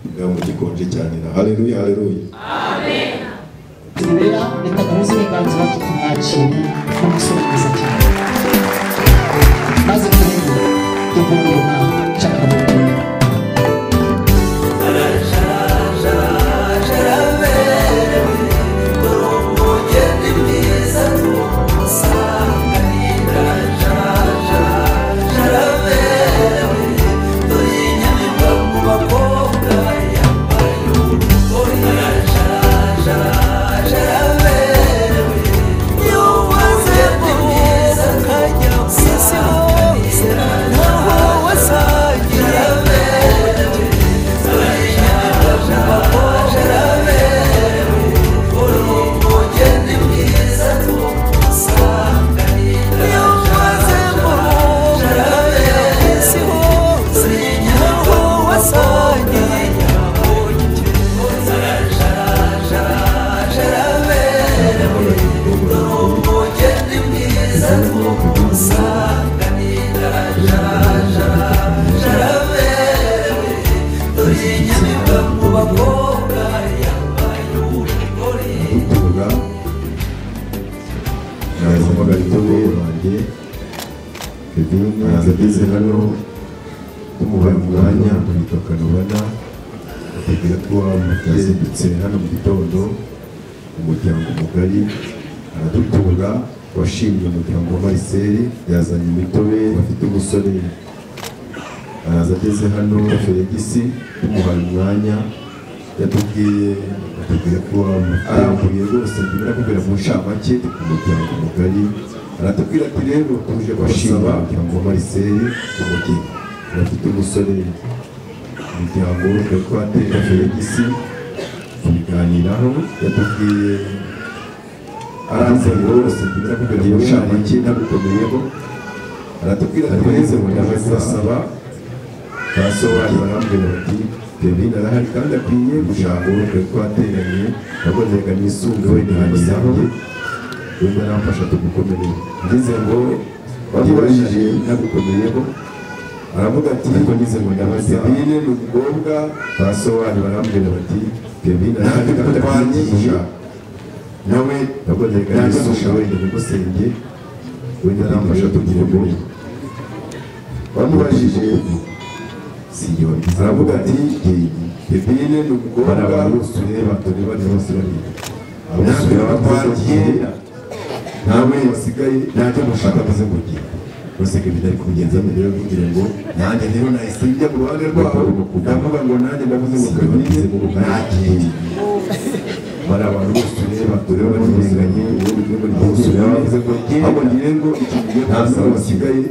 ngaho mu gikonje cyane na haleluya haleluya amen. Tubera reka duhuze ibiganza bacu tumwakire n'umusore mwiza cyane maze turebe tuvuye na cakabukuru ageze hano tumubaye umwanya tukanubona atubwira ko yazindutse hano mu gitondo umuryango mugari aradutura washimye umuryango wa Marcel yazanye imitobe bafite umusore araza ageze hano Felix tumubaye umwanya yatubwiye ko arambuye rwose ndababwira mu nshamake ku muryango mugari aratubwira ati rero tuje bashima umuryango wa Marcel umugeni bafite umusore umuryango twatera Felix tubiganiraho yatubwiye aranze rwose ndababwira mu nshamake nagukomeyeho aratubwira ati rero ndabasaba basobanura barambwira bati Kevin arahari kandi akwiye gushaka twateranye naboneka nisunga we ntihaniraho wenda namfasha tugukomereye ngize ngo wabibajije nagukomeyeho aravuga ati ariko ngize ngo ndabaza Kevin ni umukobwa basobanura barambwira bati Kevin arahari kandi akwiye gushaka nawe naboneka nisunga we ntigusenge wenda namfasha tugukomereye wamubajije siyo aravuga ati Kevin ni umukobwa tureba bose barira abasore batwagiye nawe wasigaye ntacyo mushaka maze kugira bose Kevin ari kubigenza mbere yo kugira ngo nanjye rero nahise njya mu ruhande rwabo ndavuga ngo nanjye ndavuze ngo Kevin mu ruhande bari abantu bose tureba barenganye bose bavuze ngo abo ngire ngo ikigiye kuza basigaye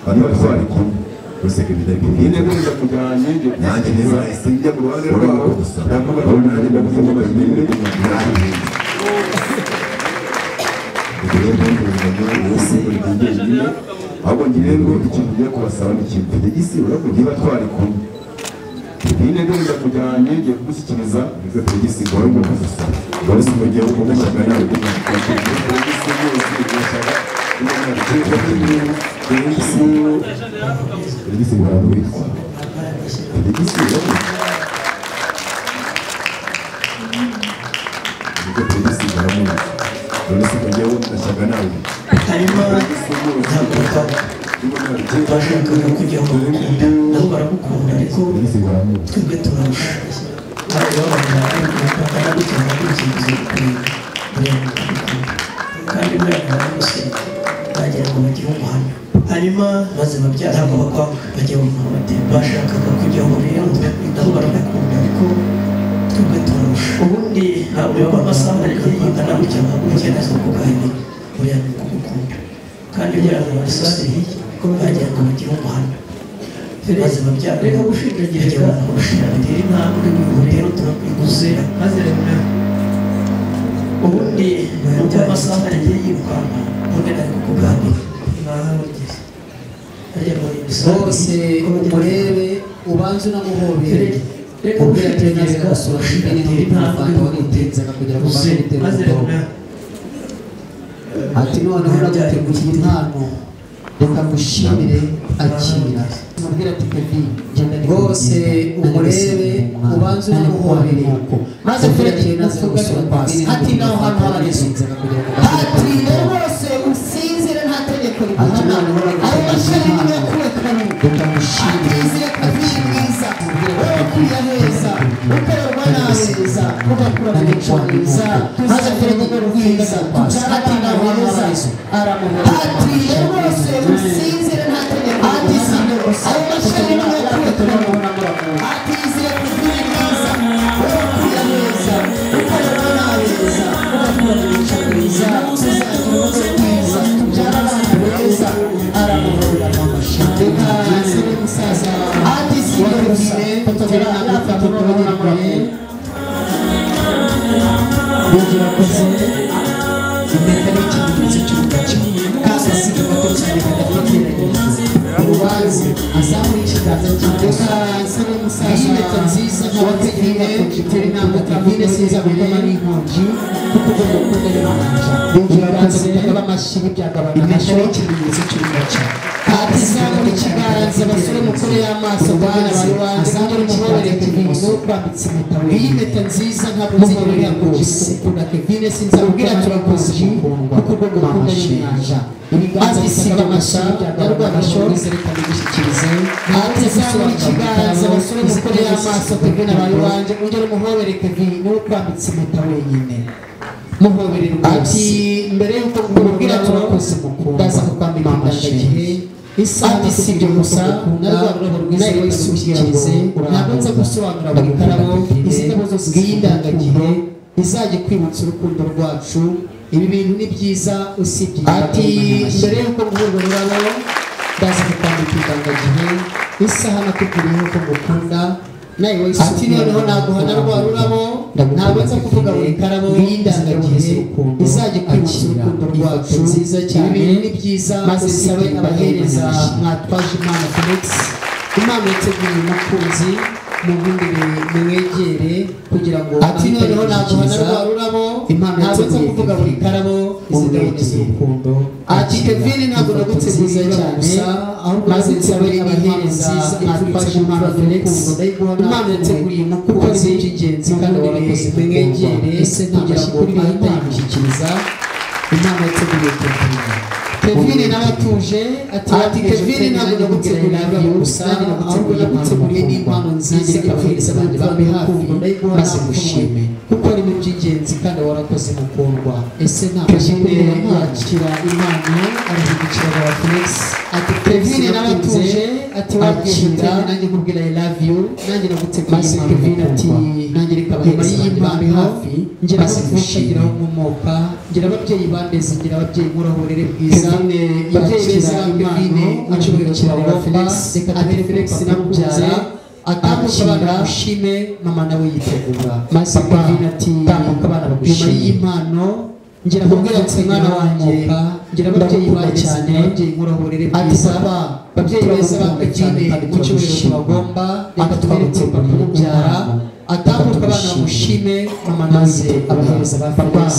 batwara kumwe bose Kevin ari kubigenza neza kujyanye nanjye rero nahise njya mu ruhande rwabo ndavuga ngo nanjye ndavuze ngo Kevin ahubwo ngire ngo ikintu ugiye kubasaba ni ikintu Felix urabona niba twari kumwe Kevin ndenda kujyanye ngiye kumushyikiriza biga Felix gore ngo gusaba gore si mugiye kumashaka nawe Felix mwana witwa Felix Felix mugiye kumashaka nawe harimo bashakaga kujya mu Rwanda nabo baramukunda ariko twebwe turarusha kandi buriya bose bagira ngo bagire umuhamya hanyuma maze babyara ngo bajya mu mahoteli bashakaga kujya mu Rwanda nabo baramukunda ariko twebwe turarusha ubundi ntabwo yaba amasaha yagiye yingana gutya ukeneza kuganira buriya ni ukugukunda kandi buriya mu masaha ko bagira ngo bagire umuhamya maze babyara reka gushinjagira batera intambwe mu rero turakwiguze maze ubundi mu masaha yagiye yirukanka ubundi ari kukuganira bose umurebe ubanze unamuhobere ubwira tunyeze gasura shingene n'intambwe wanitenzaga kugira ngo maze ati noneho naguteguye impano reka mushimire akira mubwira ati Kevin rwose umurebe ubanze unamuhobere maze Freddy navuga ati naho hano habarezinze ati rwose usinzire nta tegeko riguhana ayo mashari n'akurekana reka mushimire Kevin mwiza ukwiye heza ukorerwa neza ugakura mu mico myiza maze Freddy n'urwiza ati naho heza aramuhobera ati rwose usinzire nta tegeko ati sinde gusa ayo mashari n'akurekana ati zire Kevin mwiza ukwiye heza ukorerwa neza ugakura mu mico myiza uzagira mwiza tubyara abana beza aramuhobera amashyi sire musaza ati sinde gusa tutagera n'afata n'abanyamaguru bigira koze impeta n'ikimenyetso cy'urugaca kandi asiga gato cyane kadatekeranyije urubanza azamura ikiganza cy'indeka sire musaza impeta nziza nk'abategine itera intambwe Kevin siza gukoma n'inkongi kuko ugomba gukunda n'amanja bigira koze bikaba amashyi byagabana impeta n'ikimenyetso cy'urugaca kandi izamura ikiganza basore mukore y'amaso bwana bari wanjye kandi urumubabere Kevin n'ukwambitse impeta iyi mpeta nziza ntabwo nzigera rwose ukunda Kevin sinzabwira turakoze kuko ugomba gukunda n'inyanja ibiganza bisiga amasha yarwabasho zerekana igushyikirize ati izamura ikiganza basore mukore y'amaso Kevin bari wanjye ongera umuhobere Kevin n'ukwambitse impeta wenyine muhobere ati mbere y'uko ngubwira turakoze ndaza kukwambika indangagihe ati si ibyo gusa nawe wisukirize ntabwo nza gusobanura buri karabo izi ndabo zose z'indangagihe izajya kwibutsa urukundo rwacu ibi bintu ni byiza usibye ati mbere y'uko nguhurwa ururabo ndaza kukwambika indangagihe isaha nakubwiriye ko ngukunda nawe ati noneho naguhana rwa rurabo ntabwo nza kuvuga buri karabo y'indangagihe izajya kwibutsa urukundo rwacu nziza cyane ibi bintu ni byiza maze sabe abahereza mwatwaje Imana Felix Imana yateguye umukunzi mu bindi mwegere kugira ngo ati noneho naguhana rwa rurabo ntabwo nza kuvuga buri karabo izidaboneza urukundo ati Kevin ntabwo naguteguye gusa maze sabe abahereza mwatwaje Imana Felix Imana yateguye umukunzi w'ingenzi kandi warakoze mwegere kugira ngo ahite yimushyikiriza Imana yateguye Kevin n'abatuje ati Kevin ntabwo naguteguriye gusa ahubwo naguteguriye n'impano nziza ikabahereza abandi bambe hafi maze mushime kuko ari mu by'ingenzi kandi warakoze mukundwa ese nta mashini yakira impano arahindukira wa Felix ati Kevin n'abatuje ati wakira nanjye nkubwira I love you nanjye naguteguriye maze Kevin ati nanjye rikabahereza abandi hafi ngira mushimira umumoka ngira ababyeyi bandeze ngira ababyeyi murahorere bwiza ababyeyi beza Kevin acubira wa Felix ati Felix namubyara atamuka abana bamushime mama nawe yitegura maze Kevin ati tamuka abana bagushime y'impano ngira kubwira ati mwana wanjye ngira ababyeyi bawe cyane ababyeyi murahorere bwiza ababyeyi beza Kevin acubira bagomba reka twereke papa umubyara atamuka abana bamushime mama nawe abahereza ba Felix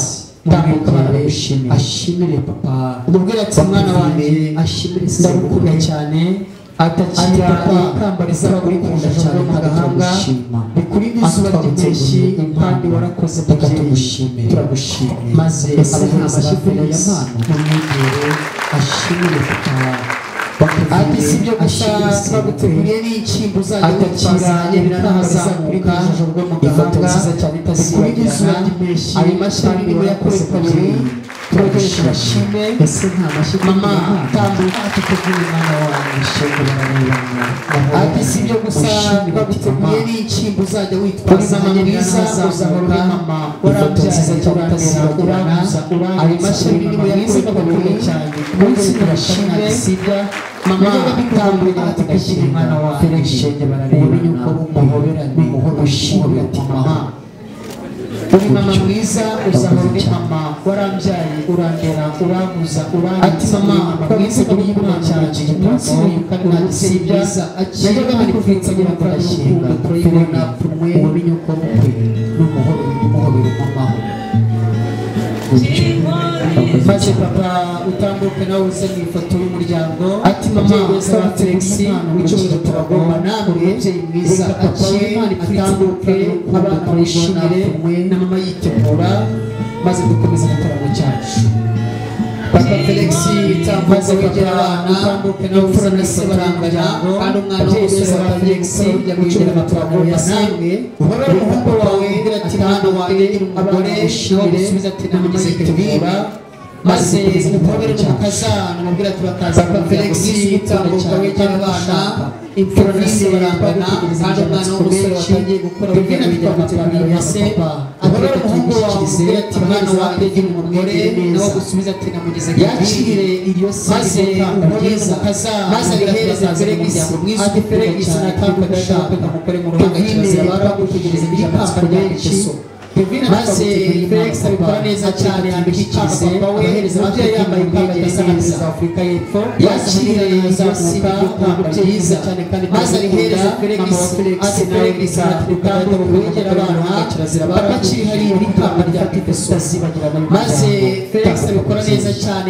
ndamuka abana bamushime ashimire papa umubwira ati mwana wanjye ashimire ndagukunda cyane atakira ikamba risaba gukunda cyane mu gahanga bikurinde izuba ry'impeshyi kandi warakoze turagushime maze abahereza y'amano umwegere ashimire papa ati si ibyo gusa twaguteguriye n'inshyimbo uzajya gukira biranahazamuka ifoto nziza cyane itazibagirana ayo mashini niwe yakoze kabiri turakoresha bashime ese nta mashini mama tambuka ati tegura umwana wawe ishenge bararebana ati si ibyo gusa twaguteguriye n'inshyimbo uzajya witwaza mama mwiza uzahora mama ifoto nziza cyane itazibagirana ayo mashini niwe yakoze kabiri cyane umunsi turashime sida mama tambuka ati tegura umwana wawe ishenge bararebana umuhoberane umuhoberane ati mama uri mama mwiza uzahora uri mama warambyaye urandera uraguza ati mama mwiza uri imana cyane umunsi kandi ntagisibya najyaga mbikuvitsa ngira ngo ndashinga turayibona tumwe ubumenyi uko mukwe n'umuhobero mama maze papa utambuka utambuke nawe uze mu ifoto y'umuryango ati mama saba Felix w'icyubahiro turagomba namwe umubyeyi mwiza akire atambuke abana bishimire na mama yitegura maze dukomeze igitaramo cyacu Papa Felix tambuka wegera abana utambuke nawe uze mu ifoto y'umuryango kandi umwana wese wa Felix w'icyubahiro turagomba namwe uhora umuhungu wawe ati mwana wanjye umugore nawe gusubiza ati namugize yitegura maze umubere n'umukazana mubwira tubakaza Papa Felix tambuka wegera abana imfura n'ise barangana kandi umwana w'umusore watangiye gukora ubwira twamutegurira yase ahora umuhungu wawe ati mwana wanjye umugore nawe gusubiza ati namugize yakire iryo maze umubere n'umukazana maze arihereza Felix ati Felix natambuka ndashaka kumukore mu ruhanga kirazira baragutegereza igipapuro ry'icyo maze Felix abikora neza cyane yambika ikize abahereza ababyeyi yambaye impanga isa na perezida wa Afurika y'Epfo yakire azamuka byiza cyane kandi maze arihereza Felix ati Felix atandukanye wegera abana papa kiri hari impanga rya Tipeso maze Felix abikora neza cyane